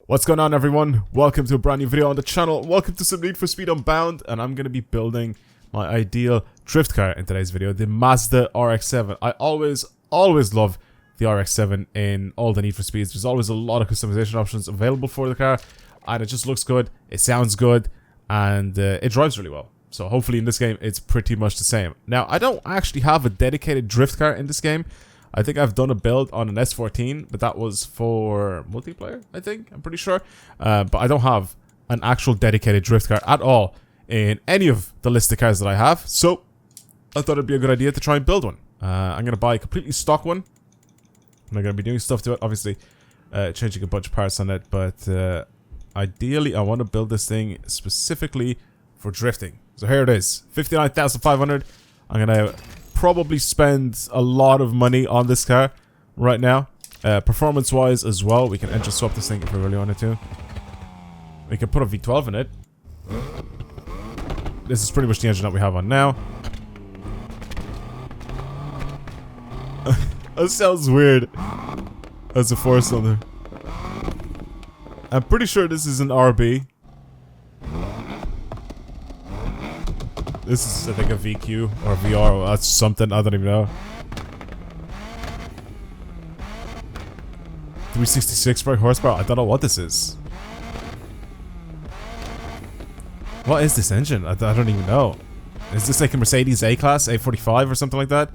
What's going on, everyone? Welcome to a brand new video on the channel. Welcome to some Need for Speed Unbound, and I'm going to be building my ideal drift car in today's video, the Mazda RX-7. I always love the RX-7 in all the Need for Speeds. There's always a lot of customization options available for the car, and it just looks good, it sounds good, and it drives really well. So hopefully in this game, it's pretty much the same. Now, I don't actually have a dedicated drift car in this game. I think I've done a build on an S14, but that was for multiplayer, I think. I'm pretty sure. But I don't have an actual dedicated drift car at all in any of the list of cars that I have. So I thought it'd be a good idea to try and build one. I'm going to buy a completely stock one. And I'm going to be doing stuff to it. Obviously, changing a bunch of parts on it. But ideally, I want to build this thing specifically for drifting. So here it is. 59,500. I'm going to probably spend a lot of money on this car right now. Performance wise as well, we can engine swap this thing if we really wanted to. We can put a V12 in it. This is pretty much the engine that we have on now. That sounds weird as a 4-cylinder. I'm pretty sure this is an RB. This is, I think, a VQ or VR. Or that's something. I don't even know. 366 brake horsepower. I don't know what this is. What is this engine? I don't even know. Is this like a Mercedes A-Class, A45 or something like that?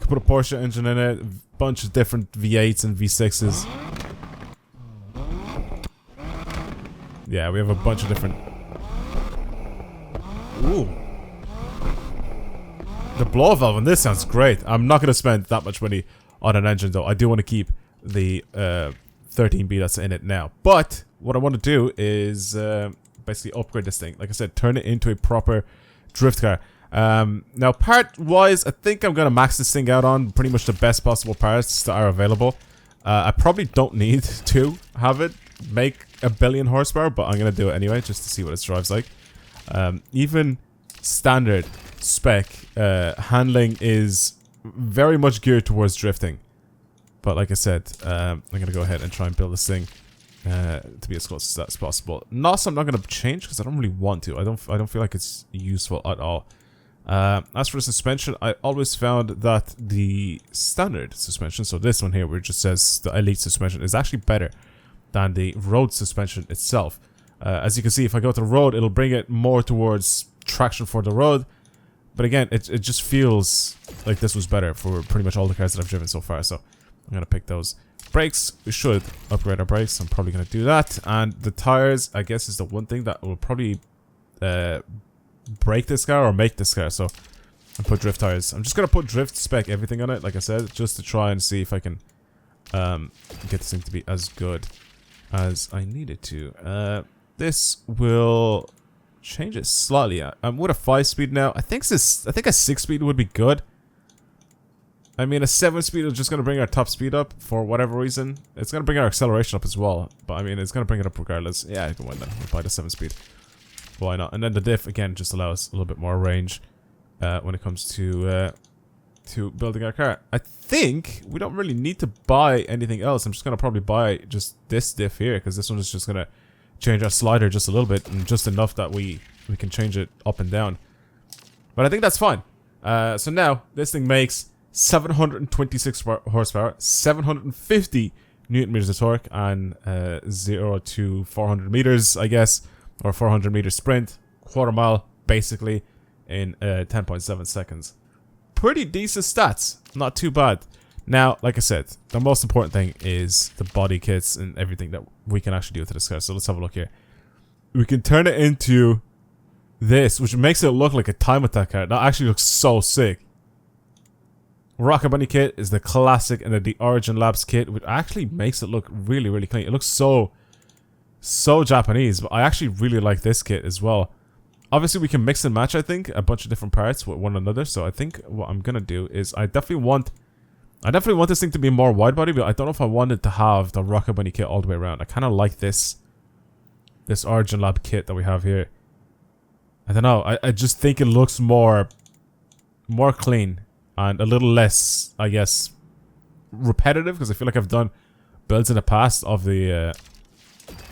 Could put a Porsche engine in it. A bunch of different V8s and V6s. Yeah, we have a bunch of different... Ooh. The blow valve on this sounds great. I'm not going to spend that much money on an engine, though. I do want to keep the 13B that's in it now. But what I want to do is basically upgrade this thing. Like I said, turn it into a proper drift car. Now, part-wise, I think I'm going to max this thing out on pretty much the best possible parts that are available. I probably don't need to have it make a billion horsepower, but I'm going to do it anyway just to see what it drives like. Even standard spec handling is very much geared towards drifting, but like I said, I'm gonna go ahead and try and build this thing to be as close to that as possible. NOS I'm not gonna change because I don't really want to. I don't feel like it's useful at all. As for the suspension, I always found that the standard suspension, so this one here where it just says the elite suspension, is actually better than the road suspension itself. As you can see, if I go to the road, it'll bring it more towards traction for the road. But again, it just feels like this was better for pretty much all the cars that I've driven so far. So I'm going to pick those. Brakes, we should upgrade our brakes. I'm probably going to do that. And the tires, I guess, is the one thing that will probably break this car or make this car. So I'll put drift tires. I'm just going to put drift spec everything on it, like I said, just to try and see if I can get this thing to be as good as I need it to. This will... change it slightly. I'm with a 5-speed now. I think a 6-speed would be good. I mean, a 7-speed is just going to bring our top speed up for whatever reason. It's going to bring our acceleration up as well. But I mean, it's going to bring it up regardless. Yeah, I can win that. We'll buy the 7-speed. Why not? And then the diff, again, just allows a little bit more range when it comes to building our car. I think we don't really need to buy anything else. I'm just going to probably buy just this diff here, because this one is just going to change our slider just a little bit, and just enough that we can change it up and down. But I think that's fine. So now this thing makes 726 horsepower, 750 newton meters of torque, and 0 to 400 meters, I guess, or 400 meter sprint, quarter mile basically in 10.7 seconds. Pretty decent stats, not too bad. Now, like I said, the most important thing is the body kits and everything that we can actually do with this car. So let's have a look here. We can turn it into this, which makes it look like a time attack car. That actually looks so sick. Widebody kit is the classic, and then the Origin Labs kit, which actually makes it look really, really clean. It looks so Japanese, but I actually really like this kit as well. Obviously, we can mix and match, I think, a bunch of different parts with one another. So I think what I'm going to do is I definitely want this thing to be more wide body, but I don't know if I wanted to have the Widebody kit all the way around. I kind of like this Origin Lab kit that we have here. I don't know. I just think it looks more clean and a little less, I guess, repetitive, because I feel like I've done builds in the past of the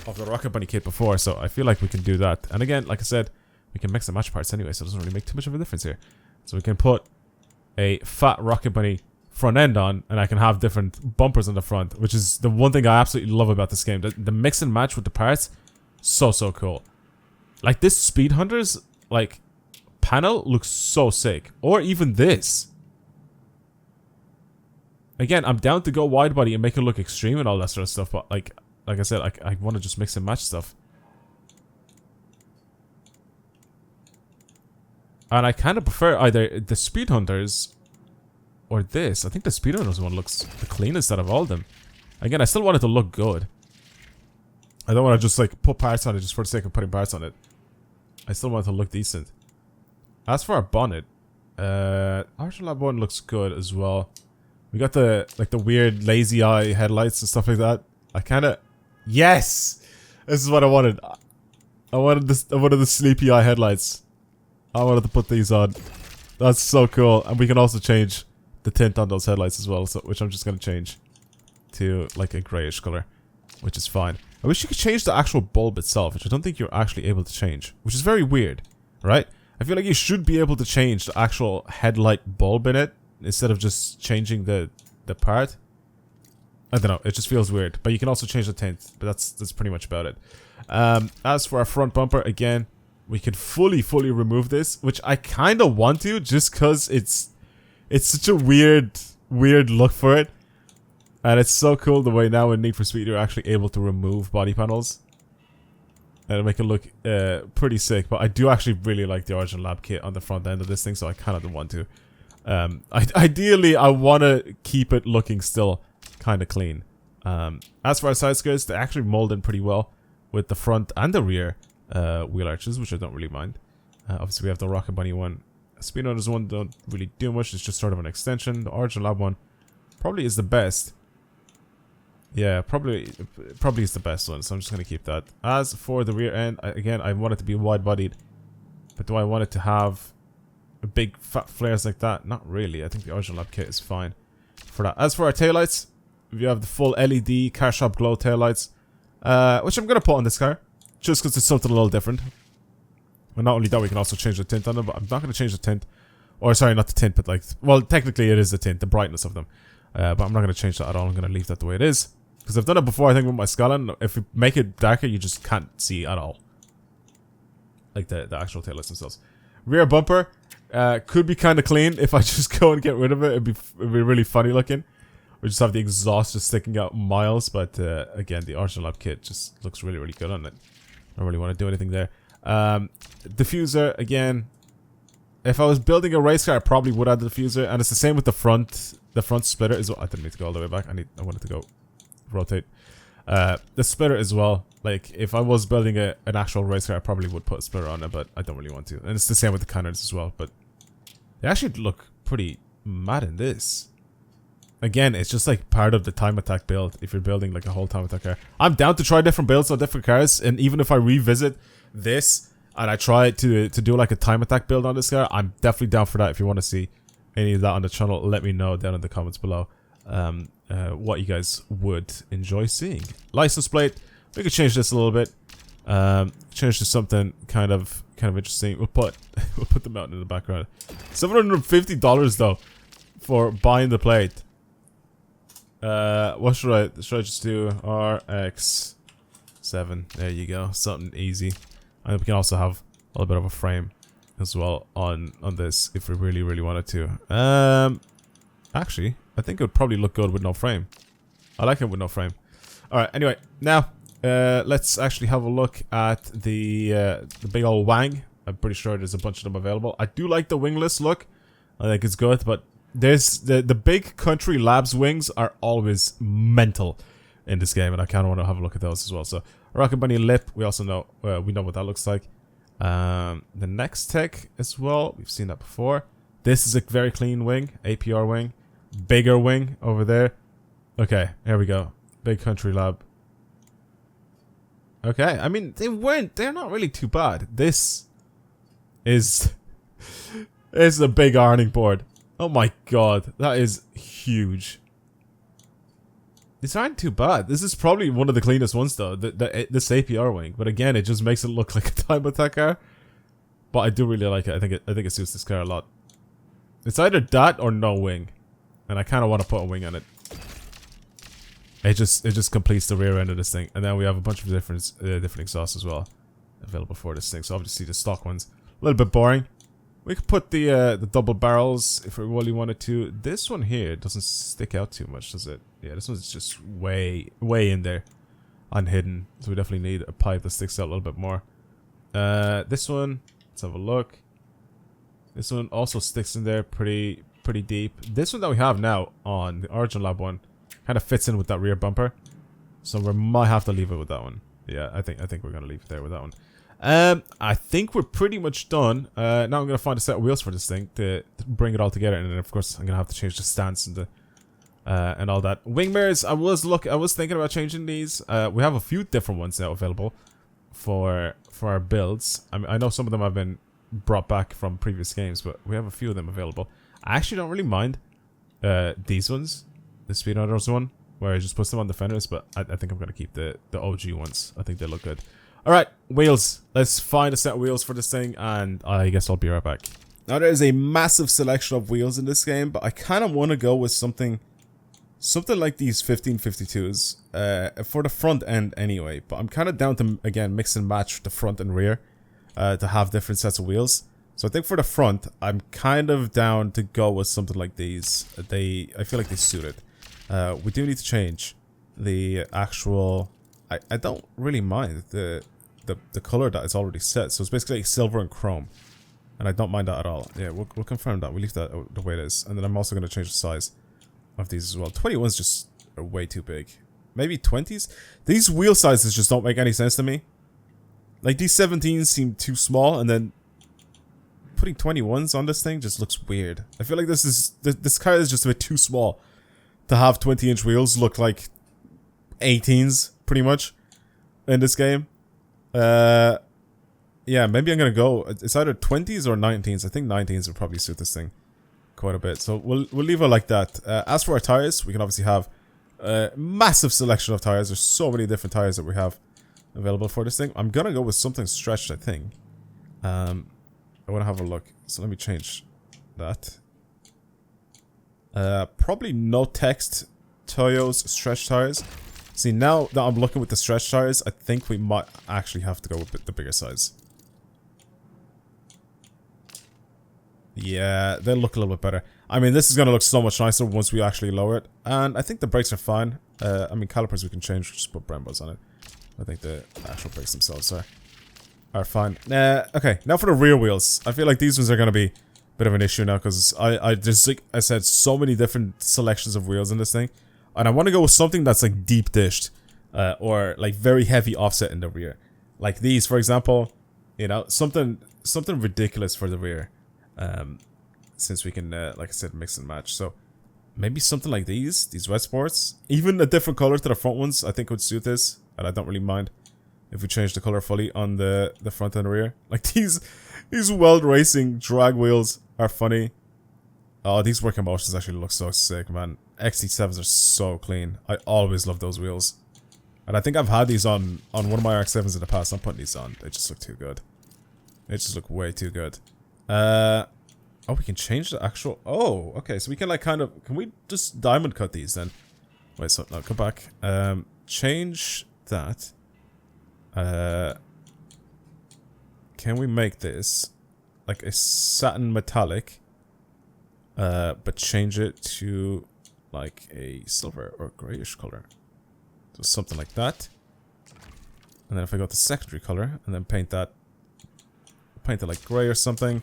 of the Rocket Bunny kit before, so I feel like we can do that. And again, like I said, we can mix and match parts anyway, so it doesn't really make too much of a difference here. So we can put a fat Rocket Bunny front end on, and I can have different bumpers on the front, which is the one thing I absolutely love about this game. The mix and match with the parts, so cool. Like this Speed Hunters, like, panel looks so sick. Or even this. Again, I'm down to go wide body and make it look extreme and all that sort of stuff, but like I said, I want to just mix and match stuff. And I kind of prefer either the Speed Hunters or this. I think the Speed Hunters one looks the cleanest out of all of them. Again, I still want it to look good. I don't want to just like put parts on it just for the sake of putting parts on it. I still want it to look decent. As for our bonnet, Archer Lab 1 looks good as well. We got the weird lazy eye headlights and stuff like that. I kind of, yes, this is what I wanted. I wanted the sleepy eye headlights. I wanted to put these on. That's so cool, and we can also change the tint on those headlights as well. So, which I'm just gonna change to like a grayish color, which is fine. I wish you could change the actual bulb itself, which I don't think you're actually able to change, which is very weird, right? I feel like you should be able to change the actual headlight bulb in it instead of just changing the part. I don't know, it just feels weird. But you can also change the tint, but that's pretty much about it. As for our front bumper, again, we could fully remove this, which I kind of want to, just because it's such a weird look for it. And it's so cool the way now in Need for Speed you're actually able to remove body panels. And make it look pretty sick. But I do actually really like the Origin Lab kit on the front end of this thing, so I kind of want to. Ideally, I want to keep it looking still kind of clean. As for our side skirts, they actually mold in pretty well with the front and the rear wheel arches, which I don't really mind. Obviously, we have the Rocket Bunny one. Speed Hunters one don't really do much. It's just sort of an extension. The Origin Lab one probably is the best. Yeah, probably is the best one, so I'm just going to keep that. As for the rear end, again, I want it to be wide-bodied. But do I want it to have big fat flares like that? Not really. I think the Origin Lab kit is fine for that. As for our taillights, we have the full LED car shop glow taillights, which I'm going to put on this car, just because it's something a little different. And not only that, we can also change the tint on them, but I'm not going to change the tint. Or, sorry, not the tint, but like, well, technically it is the tint, the brightness of them. But I'm not going to change that at all. I'm going to leave that the way it is. Because I've done it before, I think, with my Skyline. If you make it darker, you just can't see at all. Like the actual taillights themselves. Rear bumper could be kind of clean if I just go and get rid of it. It'd be really funny looking. We just have the exhaust just sticking out miles. But again, the Origin Lab kit just looks really good on it. I don't really want to do anything there. Diffuser, again. If I was building a race car, I probably would add the diffuser. And it's the same with the front. The front splitter as well. I didn't need to go all the way back. I wanted to go rotate. The splitter as well. Like, if I was building an actual race car, I probably would put a splitter on it, but I don't really want to. And it's the same with the canards as well, but they actually look pretty mad in this. Again, it's just like part of the time attack build if you're building like a whole time attack car. I'm down to try different builds on different cars, and even if I revisit this and I try to do like a time attack build on this car, I'm definitely down for that. If you want to see any of that on the channel, let me know down in the comments below. What you guys would enjoy seeing. License plate, we could change this a little bit. Change to something kind of interesting. We'll put the mountain in the background. $750 though for buying the plate. What should I just do? RX7. There you go. Something easy. And we can also have a little bit of a frame as well on this if we really wanted to. Actually, I think it would probably look good with no frame. I like it with no frame. Alright, anyway, now let's actually have a look at the big old wang. I'm pretty sure there's a bunch of them available. I do like the wingless look. I think it's good, but there's the big Country Labs wings are always mental in this game, and I kind of want to have a look at those as well. So, Rocket Bunny lip, we also know we know what that looks like. The next tech as well, we've seen that before. This is a very clean wing, APR wing. Bigger wing over there. Okay, here we go. Big Country Lab. Okay, I mean, they're not really too bad. This is a big ironing board. Oh my god, that is huge. These aren't too bad. This is probably one of the cleanest ones though, this APR wing. But again, it just makes it look like a time attack car. But I do really like it. I think it suits this car a lot. It's either that or no wing, and I kind of want to put a wing on it. It just completes the rear end of this thing, and then we have a bunch of different exhausts as well available for this thing. So obviously the stock ones a little bit boring. We could put the double barrels if we really wanted to. This one here doesn't stick out too much, does it? Yeah, this one's just way in there, unhidden. So we definitely need a pipe that sticks out a little bit more. This one, let's have a look. This one also sticks in there pretty deep. This one that we have now on the Origin Lab one kind of fits in with that rear bumper, so we might have to leave it with that one. Yeah, I think we're gonna leave it there with that one. I think we're pretty much done. Now I'm gonna find a set of wheels for this thing to bring it all together, and then of course I'm gonna have to change the stance and the and all that. Wing mirrors, I was thinking about changing these. We have a few different ones now available for our builds. I mean, I know some of them have been brought back from previous games, but we have a few of them available. I actually don't really mind these ones, the Speed Runners one, where I just put them on the fenders, but I think I'm gonna keep the OG ones. I think they look good. Alright, wheels. Let's find a set of wheels for this thing, and I guess I'll be right back. Now, there's a massive selection of wheels in this game, but I kind of want to go with something like these 1552s, for the front end anyway. But I'm kind of down to, again, mix and match the front and rear, to have different sets of wheels. So I think for the front, I'm kind of down to go with something like these. I feel like they suit it. We do need to change the actual... I don't really mind the color that is already set. So it's basically like silver and chrome, and I don't mind that at all. Yeah, we'll confirm that. We'll leave that the way it is. And then I'm also going to change the size of these as well. 21s just are way too big. Maybe 20s? These wheel sizes just don't make any sense to me. Like, these 17s seem too small, and then putting 21s on this thing just looks weird. I feel like this car is just a bit too small to have 20-inch wheels look like 18s, pretty much, in this game. Yeah, maybe I'm gonna go. It's either 20s or 19s. I think 19s would probably suit this thing quite a bit. So we'll leave it like that. As for our tires, we can obviously have a massive selection of tires. There's so many different tires that we have available for this thing. I'm gonna go with something stretched, I think. I want to have a look. So let me change that. Probably no text Toyo's stretch tires. See, now that I'm looking with the stretch tires, I think we might actually have to go with the bigger size. Yeah, they look a little bit better. I mean, this is going to look so much nicer once we actually lower it. And I think the brakes are fine. I mean, calipers we can change, just put Brembos on it. I think the actual brakes themselves are fine. Okay, now for the rear wheels. I feel like these ones are going to be a bit of an issue now, because I just, like I said, so many different selections of wheels in this thing. And I want to go with something that's like deep dished, or like very heavy offset in the rear. Like these, for example, you know, something ridiculous for the rear. Since we can, like I said, mix and match. So maybe something like these Wet Sports. Even a different color to the front ones, I think would suit this. And I don't really mind if we change the color fully on the front and the rear. Like these Weld Racing drag wheels are funny. Oh, these working motions actually look so sick, man. XT7s are so clean. I always love those wheels. And I think I've had these on one of my RX-7s in the past. I'm putting these on. They just look too good. They just look way too good. Oh, we can change the actual... Oh, okay. So we can like kind of... Can we just diamond cut these then? Wait, so... No, come back. Change that. Can we make this like a satin metallic? But change it to like a silver or grayish color. So something like that. And then if I go to secondary color and then paint it like gray or something,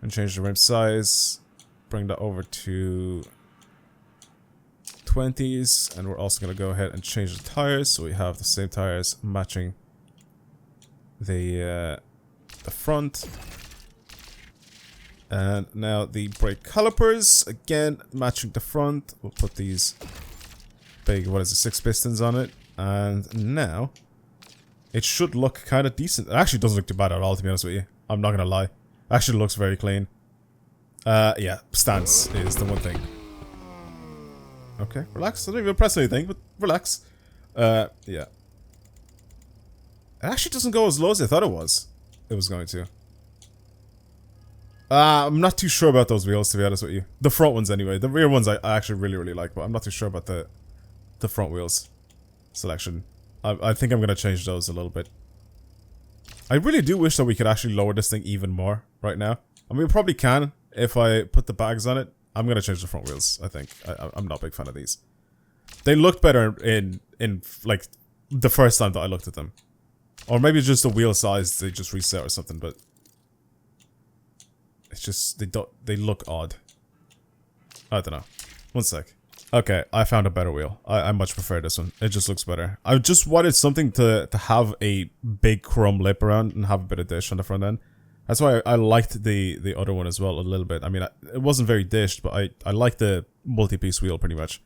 and change the rim size, bring that over to 20s, and we're also going to go ahead and change the tires so we have the same tires matching the front. And now the brake calipers, again, matching the front. We'll put these big, what is it, 6 pistons on it. And now, it should look kind of decent. It actually doesn't look too bad at all, to be honest with you. I'm not going to lie. It actually looks very clean. Yeah, stance is the one thing. Okay, relax. I don't even press anything, but relax. Yeah. It actually doesn't go as low as I thought it was going to. I'm not too sure about those wheels, to be honest with you. The front ones, anyway. The rear ones I actually really like, but I'm not too sure about the front wheels selection. I think I'm going to change those a little bit. I really do wish that we could actually lower this thing even more right now. I mean, we probably can if I put the bags on it. I'm going to change the front wheels, I think. I'm not a big fan of these. They looked better in like, the first time that I looked at them. Or maybe it's just the wheel size, they just reset or something, but... It's just, they look odd. I don't know. One sec. Okay, I found a better wheel. I much prefer this one. It just looks better. I just wanted something to have a big chrome lip around and have a bit of dish on the front end. That's why I liked the other one as well a little bit. I mean, it wasn't very dished, but I like the multi-piece wheel pretty much.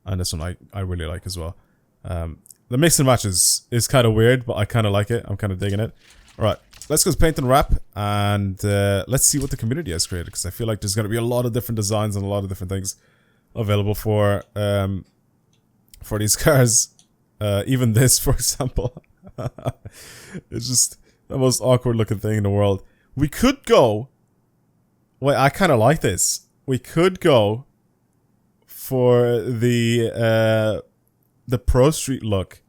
And this one I really like as well. The mix and match is kind of weird, but I kind of like it. I'm kind of digging it. Alright, let's go paint and wrap, and let's see what the community has created, because I feel like there's going to be a lot of different designs and a lot of different things available for these cars. Even this, for example. It's just the most awkward looking thing in the world. We could go... Wait, I kind of like this. We could go for the Pro Street look.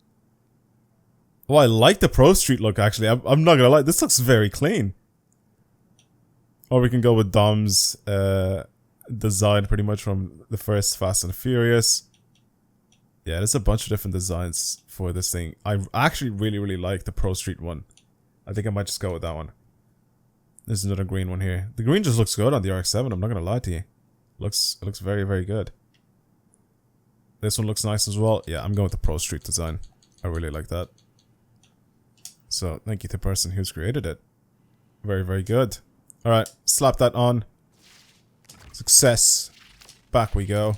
Oh, I like the Pro Street look, actually. I'm not gonna lie. This looks very clean. Or we can go with Dom's design pretty much from the first Fast and Furious. Yeah, there's a bunch of different designs for this thing. I actually really like the Pro Street one. I think I might just go with that one. There's another green one here. The green just looks good on the RX-7, I'm not gonna lie to you. It looks very good. This one looks nice as well. Yeah, I'm going with the Pro Street design. I really like that. So, thank you to the person who's created it. Very good. Alright, slap that on. Success. Back we go.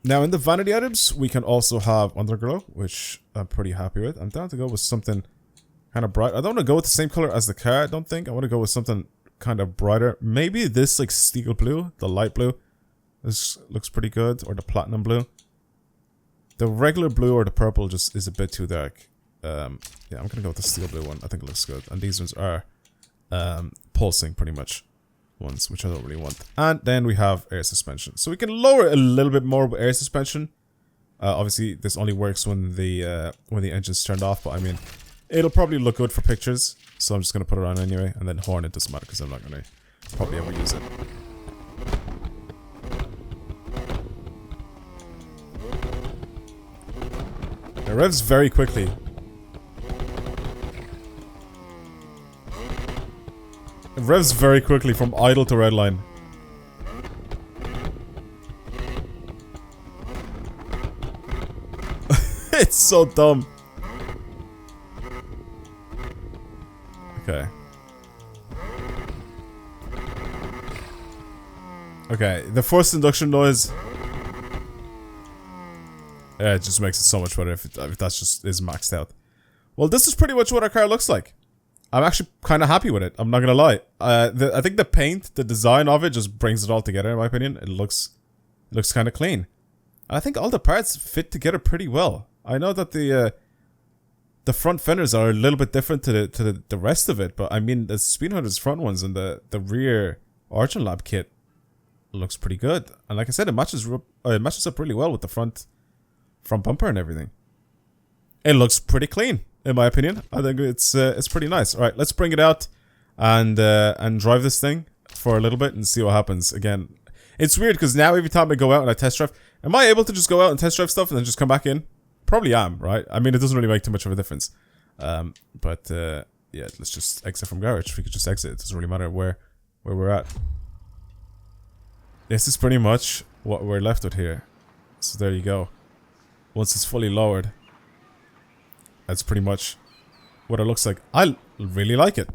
Now, in the vanity items, we can also have Underglow, which I'm pretty happy with. I'm down to go with something kind of bright. I don't want to go with the same color as the car, I don't think. I want to go with something kind of brighter. Maybe this, like, steel blue, the light blue. This looks pretty good. Or the platinum blue. The regular blue or the purple just is a bit too dark. Yeah, I'm gonna go with the steel blue one. I think it looks good. And these ones are pulsing pretty much ones, which I don't really want. And then we have air suspension. So we can lower a little bit more with air suspension. Obviously, this only works when the engine's turned off. But I mean, it'll probably look good for pictures. So I'm just gonna put it on anyway. And then horn, it doesn't matter because I'm not gonna probably ever use it. It revs very quickly. It revs very quickly from idle to redline. It's so dumb. Okay. Okay, the forced induction noise. Yeah, it just makes it so much better if that's just is maxed out. Well, this is pretty much what our car looks like. I'm actually kind of happy with it. I'm not gonna lie. I think the paint, the design of it, just brings it all together. In my opinion, it looks kind of clean. And I think all the parts fit together pretty well. I know that the front fenders are a little bit different to the rest of it, but I mean the Speedhunter's front ones and the rear Origin Lab kit looks pretty good. And like I said, it matches up really well with the front bumper and everything. It looks pretty clean. In my opinion, I think it's pretty nice. All right, let's bring it out and drive this thing for a little bit and see what happens. Again, it's weird because now every time I go out and I test drive, am I able to just go out and test drive stuff and then just come back in? Probably am, right? I mean, it doesn't really make too much of a difference. But yeah, let's just exit from garage. We could just exit. It doesn't really matter where we're at. This is pretty much what we're left with here. So there you go. Once it's fully lowered. That's pretty much what it looks like. I really like it.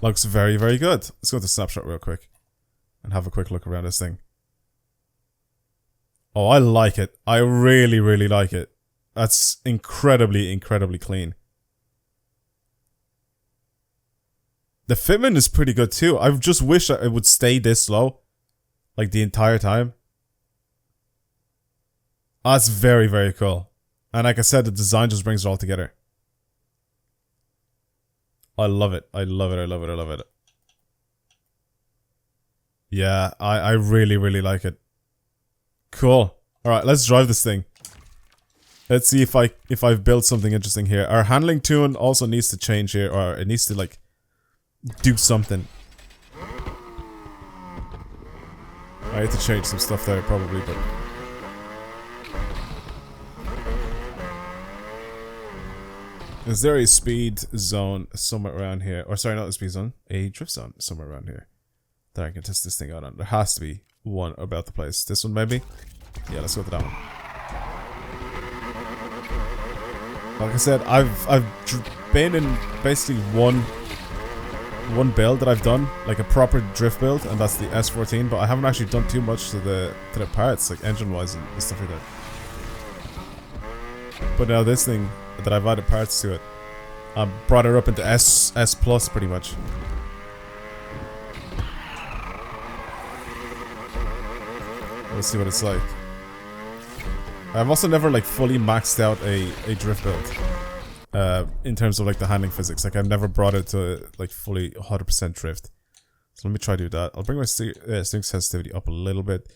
Looks very good. Let's go to snapshot real quick. And have a quick look around this thing. Oh, I like it. I really like it. That's incredibly clean. The fitment is pretty good too. I just wish that it would stay this low. Like the entire time. Oh, that's very, very cool. And like I said, the design just brings it all together. I love it. I love it. I love it. I love it. Yeah, I really, really like it. Cool. Alright, let's drive this thing. Let's see if I've built something interesting here. Our handling tune also needs to change here, or it needs to like do something. I need to change some stuff there probably, but is there a speed zone somewhere around here? Or sorry, not a speed zone, a drift zone somewhere around here that I can test this thing out on. There has to be one about the place. This one maybe? Yeah, let's go to that one. Like I said, I've been in basically one build that I've done, like a proper drift build, and that's the S14. But I haven't actually done too much to the parts, like engine wise and stuff like that. But now this thing that I've added parts to it, I brought it up into S plus pretty much. Let's see what it's like. I've also never like fully maxed out a drift build in terms of like the handling physics. Like I've never brought it to like fully 100% drift. So let me try to do that. I'll bring my steering sensitivity up a little bit,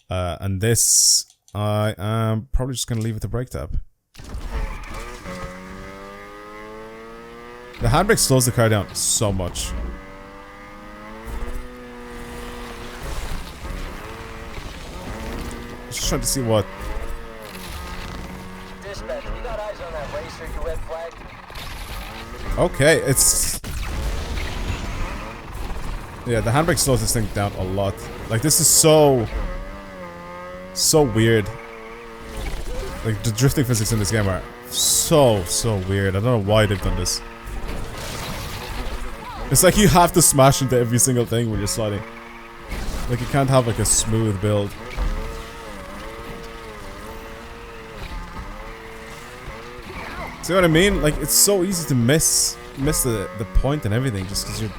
and this I am probably just gonna leave it to brake tab. The handbrake slows the car down so much. Just trying to see what. Dispatch, we got eyes on that racer, you red flag. Okay, it's. Yeah, the handbrake slows this thing down a lot. Like this is so weird. Like the drifting physics in this game are so weird. I don't know why they've done this. It's like you have to smash into every single thing when you're sliding. Like you can't have like a smooth build. See what I mean? Like it's so easy to miss the point and everything just because you're.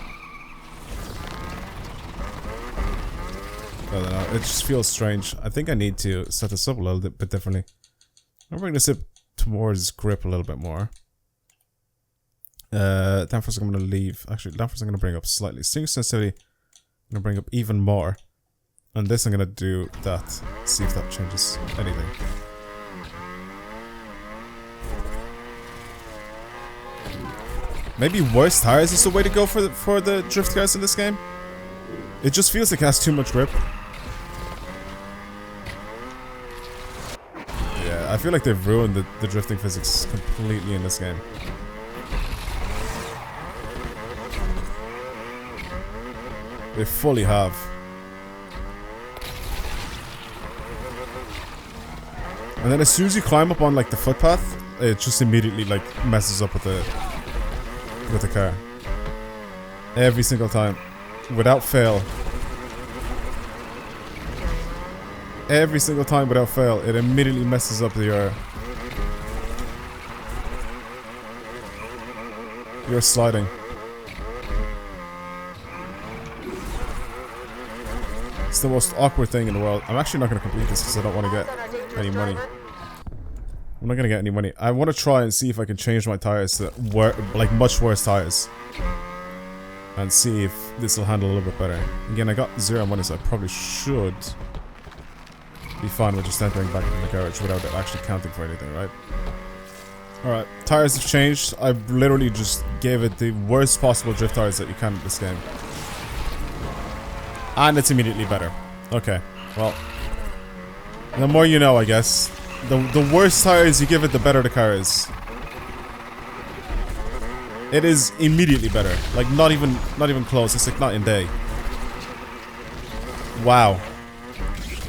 I don't know. It just feels strange. I think I need to set this up a little bit differently. I'm bring this up towards grip a little bit more. Downforce I'm gonna leave. Actually, downforce I'm gonna bring up slightly. Steering sensitivity I'm gonna bring up even more. And this I'm gonna do that. See if that changes anything. Maybe worse tires is the way to go for the drift cars in this game. It just feels like it has too much grip. Yeah, I feel like they've ruined the drifting physics completely in this game. They fully have. And then as soon as you climb up on like the footpath, it just immediately like messes up with the car. Every single time. Without fail. Every single time without fail, it immediately messes up your sliding. It's the most awkward thing in the world. I'm actually not going to complete this because I don't want to get any money. I'm not going to get any money. I want to try and see if I can change my tires to like much worse tires. And see if this will handle a little bit better. Again, I got 0 money, so I probably should be fine with just entering back into the garage without it actually counting for anything, right? Alright, tires have changed. I've literally just gave it the worst possible drift tires that you can in this game. And it's immediately better. Okay, well. The more you know, I guess. The worse tires you give it, the better the car is. It is immediately better. Like not even close. It's like night and day. Wow.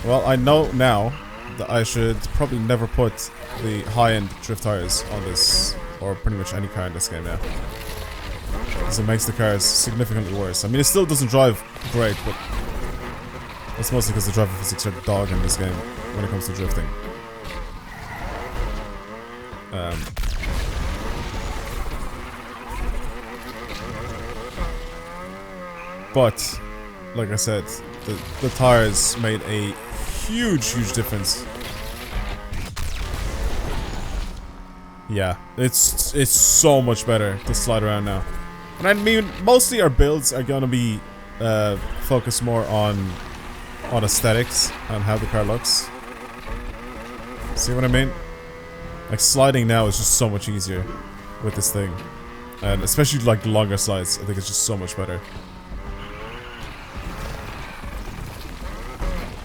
Well, I know now that I should probably never put the high-end drift tires on this, or pretty much any car in this game now. Because it makes the cars significantly worse. I mean, it still doesn't drive great, but it's mostly because the driving physics are dog in this game when it comes to drifting. But, like I said, the tires made a huge difference. Yeah, it's so much better to slide around now. And I mean, mostly our builds are gonna be focused more on aesthetics and how the car looks. See what I mean? Like sliding now is just so much easier with this thing, and especially like longer slides. I think it's just so much better.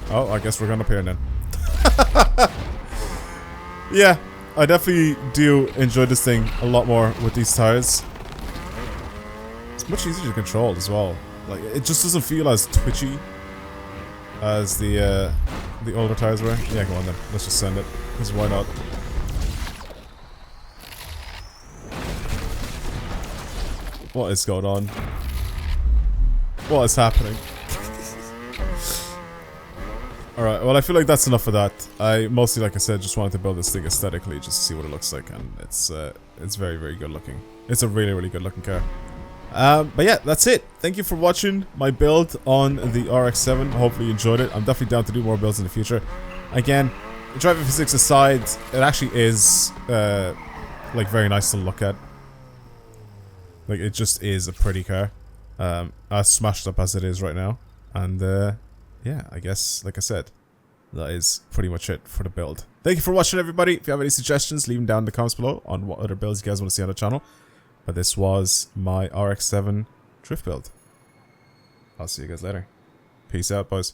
Oh, I guess we're going up here then. Yeah, I definitely do enjoy this thing a lot more with these tires. It's much easier to control as well. Like, it just doesn't feel as twitchy as the older tires were. Yeah, go on then. Let's just send it. Because why not? What is going on? What is happening? Alright, well I feel like that's enough of that. I mostly, like I said, just wanted to build this thing aesthetically just to see what it looks like, and it's very, very good looking. It's a really, really good looking car. But yeah, that's it. Thank you for watching my build on the RX-7. Hopefully you enjoyed it. I'm definitely down to do more builds in the future. Again, driving physics aside, it actually is like very nice to look at. Like, it just is a pretty car. As smashed up as it is right now. And yeah, I guess, like I said, that is pretty much it for the build. Thank you for watching, everybody. If you have any suggestions, leave them down in the comments below on what other builds you guys want to see on the channel. But this was my RX-7 drift build. I'll see you guys later. Peace out, boys.